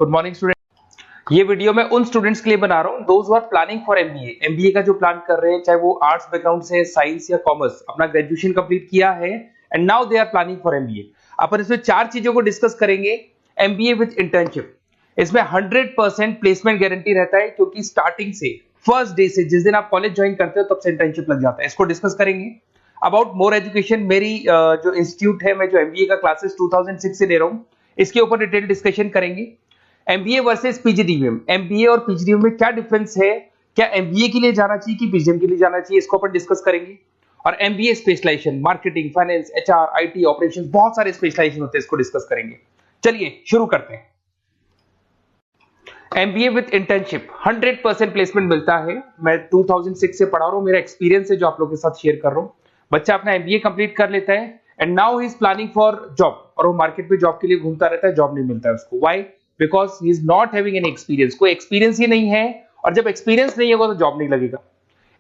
Good morning student. ये video मैं उन स्टूडेंट्स के लिए बना रहा हूँ those who are planning for MBA. MBA का जो प्लान कर रहे हैं, चाहे वो आर्ट्स बैकग्राउंड से, साइंस या कॉमर्स, अपना ग्रेजुएशन कंप्लीट किया है and now they are planning for MBA. अपन इसमें 4 चीजों को डिस्कस करेंगे। एमबीए विद इंटर्नशिप, इसमें 100% प्लेसमेंट गारंटी रहता है, क्योंकि स्टार्टिंग से फर्स्ट डे से, जिस दिन आप कॉलेज ज्वाइन करते हो तब से इंटर्नशिप लग जाता है। इसको डिस्कस करेंगे। अबाउट मोर एजुकेशन, मेरी जो इंस्टीट्यूट है, मैं जो एमबीए का क्लासेस 2006 से ले रहा हूँ, इसके ऊपर डिटेल डिस्कशन करेंगे। एमबीए वर्सेस पीजीडीएम, एमबीए और पीजीडीएम में क्या डिफरेंस है, क्या एमबीए के लिए जाना चाहिए कि पीजीडीएम के लिए जाना चाहिए, इसको अपन डिस्कस करेंगे। और MBA specialisation, marketing, finance, HR, IT, operations, बहुत सारे स्पेशलाइजेशन होते हैं, इसको डिस्कस करेंगे। चलिए शुरू करते हैं। एमबीए विद इंटर्नशिप 100% प्लेसमेंट मिलता है। मैं 2006 से पढ़ा रहा हूं, मेरा एक्सपीरियंस है जो आप लोगों के साथ शेयर कर रहा हूं। बच्चा अपना एमबीए कंप्लीट कर लेता है and now he is planning for job, और वो मार्केट में जॉब के लिए घूमता रहता है, जॉब नहीं मिलता है उसको। Why? Because he is not having any experience. कोई एक्सपीरियंस ही नहीं है, और जब एक्सपीरियंस नहीं होगा तो जॉब नहीं लगेगा।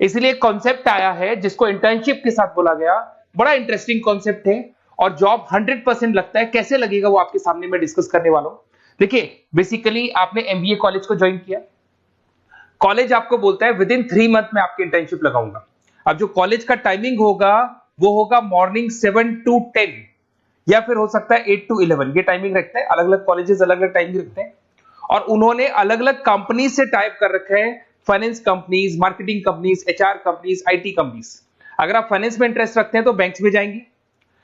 इसलिए कॉन्सेप्ट आया है जिसको इंटर्नशिप के साथ बोला गया। बड़ा इंटरेस्टिंग कॉन्सेप्ट है, और जॉब 100% लगता है। कैसे लगेगा वो आपके सामने मैं डिस्कस करने वाला हूं। देखिए, बेसिकली आपने एमबीए कॉलेज को ज्वाइन किया, कॉलेज आपको बोलता है विद इन 3 मंथ में आपकी इंटर्नशिप लगाऊंगा। अब जो कॉलेज का टाइमिंग होगा वो होगा मॉर्निंग 7 to 10, या फिर हो सकता है 8 to 11। ये टाइमिंग रखते हैं, अलग अलग कॉलेजेस अलग अलग टाइमिंग रखते हैं। और उन्होंने अलग अलग कंपनी से टाइप कर रखे हैं, finance companies, marketing companies, HR companies, IT companies. अगर आप फाइनेंस में इंटरेस्ट रखते हैं तो बैंक्स में जाएंगे,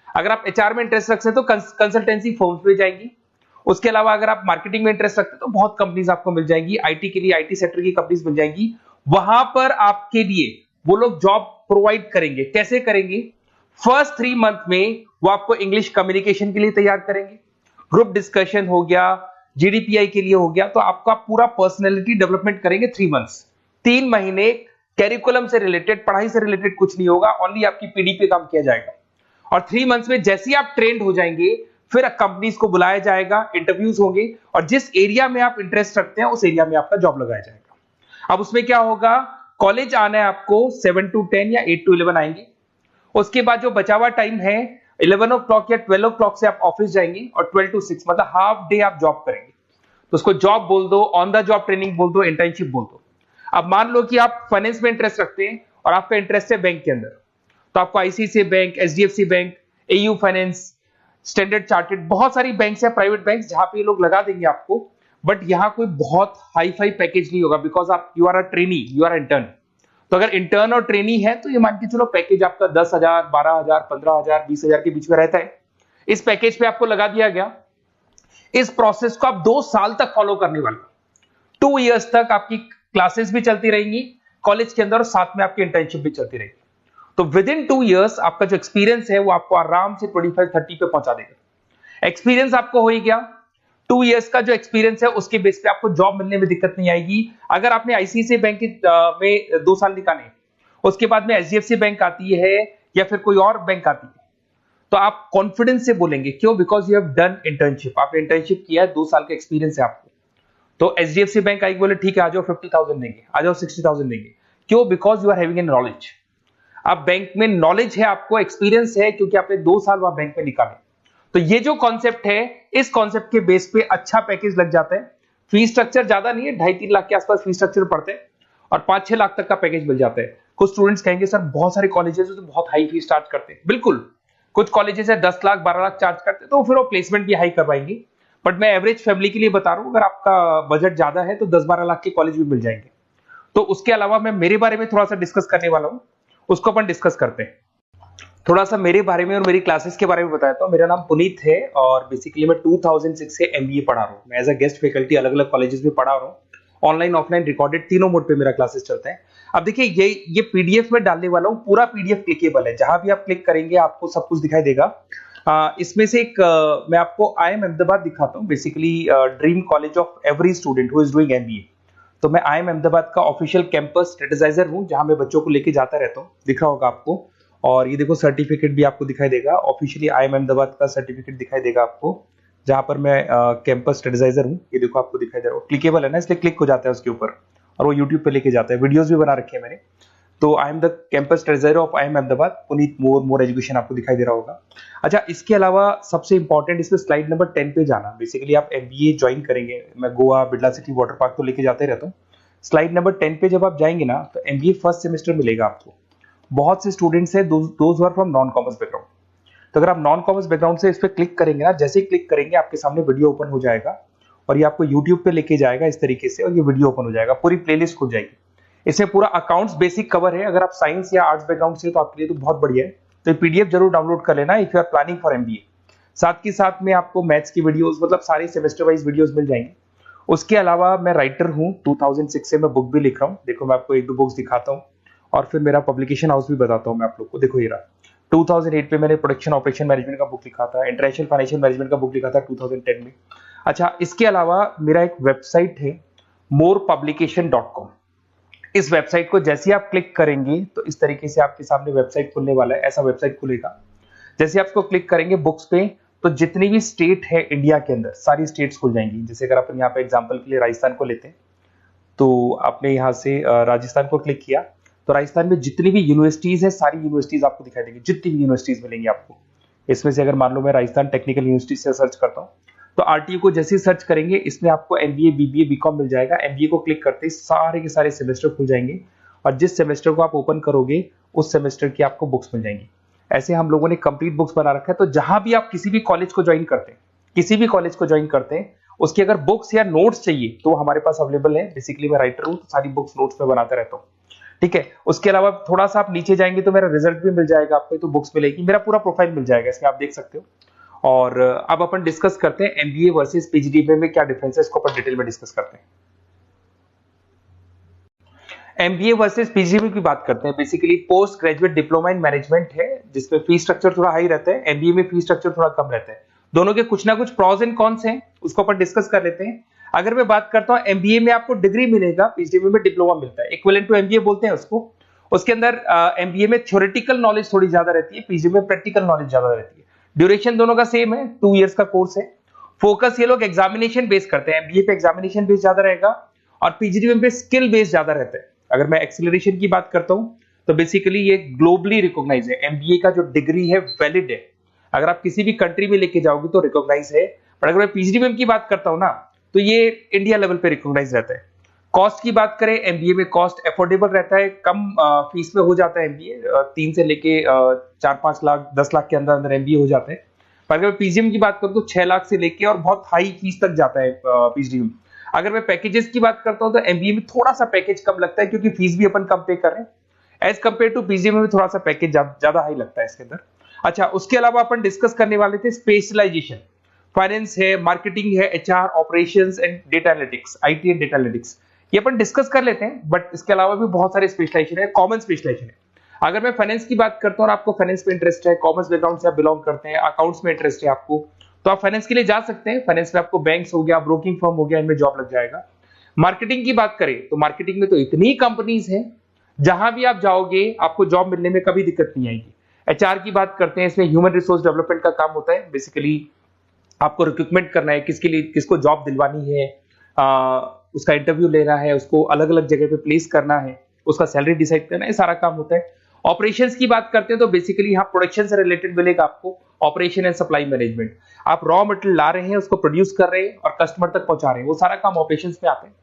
अगर आप एचआर में इंटरेस्ट रखते हैं तो कंसल्टेंसी फर्म्स में जाएंगी। उसके अलावा अगर आप मार्केटिंग में इंटरेस्ट रखते हैं तो बहुत कंपनीज आपको मिल जाएंगी। आईटी के लिए आईटी सेक्टर की कंपनीज मिल जाएंगी। वहां पर आपके लिए वो लोग जॉब प्रोवाइड करेंगे। कैसे करेंगे? फर्स्ट 3 मंथ में वो आपको इंग्लिश कम्युनिकेशन के लिए तैयार करेंगे, ग्रुप डिस्कशन हो गया, जीडीपीआई के लिए हो गया, तो आपका पूरा पर्सनैलिटी डेवलपमेंट करेंगे 3 मंथ्स। 3 महीने कैरिकुलम से रिलेटेड, पढ़ाई से रिलेटेड कुछ नहीं होगा, ओनली आपकी पीडी पे काम किया जाएगा। और 3 मंथ्स में जैसे ही आप ट्रेंड हो जाएंगे, फिर कंपनीज को बुलाया जाएगा, इंटरव्यूज होंगे, और जिस एरिया में आप इंटरेस्ट रखते हैं उस एरिया में आपका जॉब लगाया जाएगा। अब उसमें क्या होगा, कॉलेज आना है आपको 7 to 10 या 8 to 11 आएंगे। उसके बाद जो बचा हुआ टाइम है 11 o'clock या 12 o'clock से आप ऑफिस जाएंगे, और 12 to 6 मतलब हाफ डे आप जॉब करेंगे। तो उसको जॉब बोल दो, ऑन द जॉब ट्रेनिंग बोल दो, इंटर्नशिप बोल दो। अब मान लो कि आप फाइनेंस में इंटरेस्ट रखते हैं और आपका इंटरेस्ट है बैंक के अंदर, तो आपको ICICI bank, HDFC bank, AU finance, standard chartered, बहुत सारी बैंक्स या प्राइवेट बैंक्स जहां पे ये लोग लगा देंगे आपको। बट यहां कोई बहुत हाई फाई पैकेज नहीं होगा, बिकॉज आप you are a trainee, you are intern. तो अगर इंटर्न और ट्रेनी है तो ये मान के चलो पैकेज आपका 10,000, 12,000, 15,000, 20,000 के बीच में रहता है। इस पैकेज पे आपको लगा दिया गया। इस प्रोसेस को आप 2 साल तक फॉलो करने वाले। 2 इयर्स तक आपकी क्लासेस भी चलती रहेंगी कॉलेज के अंदर, और साथ में आपकी इंटर्नशिप भी चलती रहेगी। तो विद इन 2 इयर्स आपका जो एक्सपीरियंस है वो आपको आराम से 25-30 पे पहुंचा देगा। एक्सपीरियंस आपको हो ही गया। 2 इयर्स का जो एक्सपीरियंस है उसके बेस पे आपको जॉब मिलने में दिक्कत नहीं आएगी। अगर आपने आईसीआईसीआई बैंक में 2 साल निकाले, उसके बाद में एचडीएफसी बैंक आती है या फिर कोई और बैंक आती है, तो आप कॉन्फिडेंस से बोलेंगे। क्यों? Because you have done internship, आपने इंटर्नशिप किया है, 2 साल का एक्सपीरियंस है आपको। तो एचडीएफसी बैंक आएगी, बोले ठीक है आ जाओ 50,000 देंगे, आ जाओ 60,000 देंगे। क्यों? Because you are having an knowledge. आप बैंक में नॉलेज है, आपको एक्सपीरियंस है, क्योंकि आपने 2 साल वहां बैंक में निकाले। तो ये जो कॉन्सेप्ट है, इस कॉन्सेप्ट के बेस पे अच्छा पैकेज लग जाता है। फीस स्ट्रक्चर ज्यादा नहीं है, 2.5-3 लाख के आसपास फीस स्ट्रक्चर पड़ते हैं, और 5-6 लाख तक का पैकेज मिल जाता है। कुछ स्टूडेंट्स कहेंगे सर बहुत सारे कॉलेजेस तो बहुत हाई फीस चार्ज करते हैं। बिल्कुल, कुछ कॉलेजेस है 10 लाख 12 लाख चार्ज करते हैं, तो फिर वो प्लेसमेंट भी हाई करवाएंगे। बट मैं एवरेज फैमिली के लिए बता रहा हूं, अगर आपका बजट ज्यादा है तो 10-12 लाख के कॉलेज भी मिल जाएंगे। तो उसके अलावा मैं मेरे बारे में थोड़ा सा डिस्कस करने वाला हूं, उसको अपन डिस्कस करते हैं। थोड़ा सा मेरे बारे में और मेरी क्लासेस के बारे में बताता हूं। मेरा नाम पुनीत है, और बेसिकली मैं 2006 से एमबीए पढ़ा रहा हूं। मैं एज अ गेस्ट फैकल्टी अलग अलग कॉलेजेस में पढ़ा रहा हूं। ऑनलाइन, ऑफलाइन, रिकॉर्डेड, तीनों मोड पे मेरा क्लासेस चलते हैं। अब देखिए, ये पीडीएफ में डालने वाला हूं, पूरा पीडीएफ क्लिकेबल है। जहां भी आप क्लिक करेंगे आपको सब कुछ दिखाई देगा। इसमें से एक मैं आपको आईएम अहमदाबाद दिखाता हूं। Basically dream college of every student who is doing MBA. तो मैं आईएम अहमदाबाद का ऑफिशियल कैंपस स्ट्रेटेजाइजर हूं, जहां मैं बच्चों को लेके जाता रहता हूं। दिख रहा होगा आपको। और ये देखो सर्टिफिकेट भी आपको दिखाई देगा, ऑफिशियली आईएम अहमदाबाद का सर्टिफिकेट दिखाई देगा आपको, जहां पर मैं कैंपस स्ट्रेटेजाइजर हूं। ये देखो आपको दिखाई दे रहा है, क्लिकेबल है ना, इसलिए क्लिक हो जाता है उसके ऊपर, और वो यूट्यूब पे लेके जाता है। वीडियोस भी बना रखे हैं मैंने। तो I am the campus treasurer of IIM Ahmedabad, Puneet more education आपको दिखाई दे रहा होगा। अच्छा, इसके अलावा सबसे इंपॉर्टेंट इसमें स्लाइड नंबर 10 पे जाना। बेसिकली आप MBA ज्वाइन करेंगे, मैं Goa, Birla city, water park तो लेके जाते रहता हूँ। स्लाइड नंबर 10 पे जब आप जाएंगे ना, तो MBA फर्स्ट सेमेस्टर मिलेगा आपको। बहुत से स्टूडेंट्स हैं those are from non commerce background. तो अगर आप नॉन कॉमर्स बैकग्राउंड से इस पे क्लिक करेंगे ना, जैसे ही क्लिक करेंगे आपके सामने वीडियो ओपन हो जाएगा और ये आपको यूट्यूब पे लेके जाएगा इस तरीके से, और ये वीडियो ओपन हो जाएगा, पूरी प्लेलिस्ट खुल जाएगी। इसमें पूरा अकाउंट्स बेसिक कवर है। अगर आप साइंस या आर्ट्स बैकग्राउंड से तो आपके लिए तो बहुत बढ़िया है। तो PDF जरूर डाउनलोड कर लेना if you are planning for MBA। साथ के साथ में आपको मैथ्स की वीडियोस, मतलब सारे सेमेस्टर वाइज वीडियोस मिल जाएंगे। उसके अलावा मैं राइटर हूँ, 2006 से मैं बुक भी लिख रहा हूँ। देखो मैं आपको 1-2 बुक्स दिखाता हूँ और फिर मेरा पब्लिकेशन हाउस भी बताता हूँ मैं आप लोग को। देखो ये रहा, 2008 में मैंने प्रोडक्शन ऑपरेशन मैनेजमेंट का बुक लिखा था, इंटरनेशनल फाइनेंशियल मैनेजमेंट का बुक लिखा था 2010 में। अच्छा, इसके अलावा मेरा एक वेबसाइट है morepublication.com। इस वेबसाइट को जैसे आप क्लिक करेंगे तो इस तरीके से आपके सामने वेबसाइट खुलने वाला है, ऐसा वेबसाइट खुलेगा। जैसे आप इसको क्लिक करेंगे बुक्स पे, तो जितनी भी स्टेट है इंडिया के अंदर सारी स्टेट्स खुल जाएंगी। जैसे अगर अपन यहाँ पे एग्जांपल के लिए राजस्थान को लेते हैं, तो आपने यहाँ से राजस्थान को क्लिक किया तो राजस्थान में जितनी भी यूनिवर्सिटीज है सारी यूनिवर्सिटीज आपको दिखाई देंगी, जितनी भी यूनिवर्सिटीज मिलेंगी आपको। इसमें से अगर मान लो मैं राजस्थान टेक्निकल यूनिवर्सिटी से सर्च करता हूँ, तो RTU को जैसे ही सर्च करेंगे इसमें आपको MBA, BBA, BCom मिल जाएगा। MBA को क्लिक करते ही सारे के सारे सेमेस्टर खुल जाएंगे और जिस सेमेस्टर को आप ओपन करोगे उस सेमेस्टर की आपको बुक्स मिल जाएंगी। ऐसे हम लोगों ने कंप्लीट बुक्स बना रखा है। तो जहां भी आप किसी भी कॉलेज को ज्वाइन करते हैं, उसकी अगर बुक्स या नोट्स चाहिए तो हमारे पास अवेलेबल है। बेसिकली मैं राइटर हूँ तो सारी बुक्स नोट्स में बनाता रहता हूँ, ठीक है। उसके अलावा थोड़ा सा आप नीचे जाएंगे तो मेरा रिजल्ट भी मिल जाएगा आपको, तो बुक्स मिलेगी, मेरा पूरा प्रोफाइल मिल जाएगा, इसमें आप देख सकते हो। और अब अपन डिस्कस करते हैं MBA वर्सेस PGDBA में क्या डिफरेंस है, इसको अपन डिटेल में डिस्कस करते हैं। MBA वर्सेस PGDBA की बात करते हैं। Basically post graduate diploma in management है, जिसमें फीस स्ट्रक्चर थोड़ा हाई रहता है। MBA में फीस स्ट्रक्चर थोड़ा कम रहता है। दोनों के कुछ ना कुछ प्रॉज एंड कॉन्स हैं, उसको अपन डिस्कस कर लेते हैं। अगर मैं बात करता हूं MBA में आपको डिग्री मिलेगा, PGDBA में डिप्लोमा मिलता है, इक्विवेलेंट टू MBA बोलते हैं उसको। उसके अंदर MBA में थ्योरेटिकल नॉलेज थोड़ी ज्यादा रहती है, PGDBA में प्रैक्टिकल नॉलेज ज्यादा रहती है। ड्यूरेशन दोनों का सेम है, 2 इयर्स का कोर्स है। फोकस ये लोग एग्जामिनेशन बेस करते हैं, MBA पे एग्जामिनेशन बेस ज्यादा रहेगा और PGDBA पे स्किल बेस ज्यादा रहता है। अगर मैं एक्सेलरेशन की बात करता हूं तो बेसिकली ये ग्लोबली रिकॉग्नाइज है। MBA का जो डिग्री है वैलिड है, अगर आप किसी भी कंट्री में लेके जाओगे तो रिकॉग्नाइज है। पर अगर मैं PGDBA की बात करता हूं ना, तो ये इंडिया लेवल पे रिकॉग्नाइज रहता है। कॉस्ट की बात करें, MBA में कॉस्ट अफोर्डेबल रहता है, कम फीस में हो जाता है MBA। 3 से लेके 4-5 लाख 10 लाख के अंदर अंदर MBA हो जाते हैं। पर अगर मैं PGDBA की बात करूं तो 6 लाख से लेके और बहुत हाई फीस तक जाता है PGDBA। अगर मैं पैकेजेस की बात करता हूं तो MBA में थोड़ा सा पैकेज कम लगता है, क्योंकि फीस भी अपन कम पे कर रहे हैं। एज कम्पेयर टू PGDBA में थोड़ा सा पैकेज ज्यादा हाई लगता है इसके अंदर। अच्छा, उसके अलावा अपन डिस्कस करने वाले थे स्पेशलाइजेशन। फाइनेंस है, मार्केटिंग है, HR, operations and data analytics, IT and data analytics, ये अपन डिस्कस कर लेते हैं। बट इसके अलावा भी बहुत सारे स्पेशलाइजेशन है, कॉमन स्पेशलाइजेशन है। अगर मैं फाइनेंस की बात करता हूं और आपको फाइनेंस में इंटरेस्ट है, कॉमर्स बैकग्राउंड से आप बिलोंग करते हैं, अकाउंट्स में इंटरेस्ट है आपको, तो आप फाइनेंस के लिए जा सकते हैं। फाइनेंस में आपको बैंक्स हो गया, ब्रोकिंग फर्म हो गया, इनमें जॉब लग जाएगा। मार्केटिंग की बात करें तो मार्केटिंग में तो इतनी कंपनीज हैं, जहां भी आप जाओगे आपको जॉब मिलने में कभी दिक्कत नहीं आएगी। HR की बात करते हैं, इसमें ह्यूमन रिसोर्स डेवलपमेंट का काम होता है। बेसिकली आपको रिक्रूटमेंट करना है, किसके लिए, किसको जॉब दिलवानी है, उसका इंटरव्यू लेना है, उसको अलग अलग जगह पे प्लेस करना है, उसका सैलरी डिसाइड करना है, सारा काम होता है। ऑपरेशंस की बात करते हैं तो बेसिकली यहाँ प्रोडक्शन से रिलेटेड मिलेगा आपको, ऑपरेशन एंड सप्लाई मैनेजमेंट। आप रॉ मटेरियल ला रहे हैं, उसको प्रोड्यूस कर रहे हैं और कस्टमर तक पहुंचा रहे हैं, वो सारा काम ऑपरेशंस में आते हैं।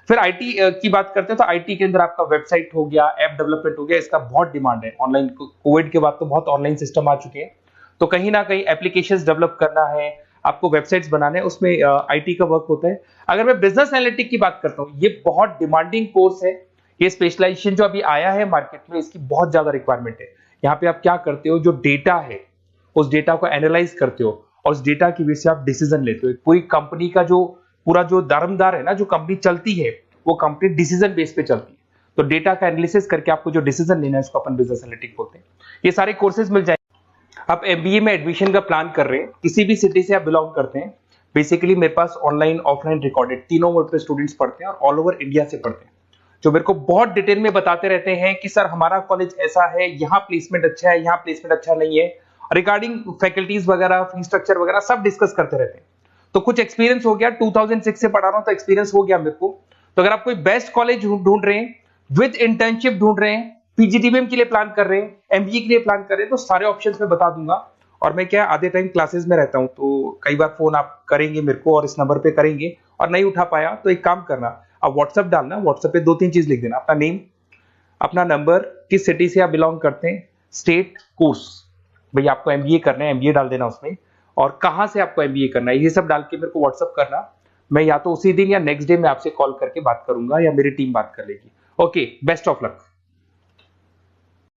फिर IT की बात करते हैं तो IT के अंदर आपका वेबसाइट हो गया, ऐप डेवलपमेंट हो गया, इसका बहुत डिमांड है। ऑनलाइन कोविड के बाद तो बहुत ऑनलाइन सिस्टम आ चुके हैं, तो कहीं ना कहीं एप्लीकेशंस डेवलप करना है, आपको वेबसाइट्स बनाने हैं, उसमें IT का वर्क होता है। अगर मैं बिजनेस एनालिटिक की बात करता हूँ, ये बहुत डिमांडिंग कोर्स है। ये स्पेशलाइजेशन जो अभी आया है मार्केट में, इसकी बहुत ज्यादा रिक्वायरमेंट है। यहाँ पे आप क्या करते हो, जो डेटा है उस डेटा को एनालाइज करते हो और उस डेटा की वजह से आप डिसीजन लेते हो। पूरी कंपनी का जो पूरा जो दारोमदार है ना, जो कंपनी चलती है वो कंपनी डिसीजन बेस पे चलती है। तो डेटा का एनालिसिस करके आपको जो डिसीजन लेना है उसको अपन बिजनेस एनालिटिक बोलते हैं। ये सारे कोर्सेज मिल जाएंगे। आप MBA में एडमिशन का प्लान कर रहे हैं, किसी भी सिटी से आप बिलोंग करते हैं, बेसिकली मेरे पास ऑनलाइन ऑफलाइन रिकॉर्डेड तीनों मोड पे स्टूडेंट्स पढ़ते हैं और ऑल ओवर इंडिया से पढ़ते हैं, जो मेरे को बहुत डिटेल में बताते रहते हैं कि सर हमारा कॉलेज ऐसा है, यहाँ प्लेसमेंट अच्छा है, यहाँ प्लेसमेंट अच्छा नहीं है, रिगार्डिंग फैकल्टीज वगैरह, फी स्ट्रक्चर वगैरह सब डिस्कस करते रहते हैं। तो कुछ एक्सपीरियंस हो गया, 2006 से पढ़ा रहा हूं तो एक्सपीरियंस हो गया मेरे को। तो अगर आप कोई बेस्ट कॉलेज ढूंढ रहे हैं, विद इंटर्नशिप ढूंढ रहे हैं, पीजीडीबीएम के लिए प्लान कर रहे हैं, एमबीए के लिए प्लान कर रहे हैं, तो सारे ऑप्शंस मैं बता दूंगा। और मैं क्या आधे टाइम क्लासेस में रहता हूँ, तो कई बार फोन आप करेंगे मेरे को और इस नंबर पे करेंगे और नहीं उठा पाया तो एक काम करना, आप व्हाट्सएप डालना, व्हाट्सएप पे 2-3 चीज लिख देना, अपना नेम, अपना नंबर, किस सिटी से आप बिलोंग करते हैं, स्टेट, कोर्स, भाई आपको एमबीए करना है एमबीए डाल देना उसमें, और कहां से आपको एमबीए करना है, ये सब डाल के मेरे को व्हाट्सएप करना। मैं या तो उसी दिन या नेक्स्ट डे में आपसे कॉल करके बात करूंगा या मेरी टीम बात कर लेगी। Okay, best of luck.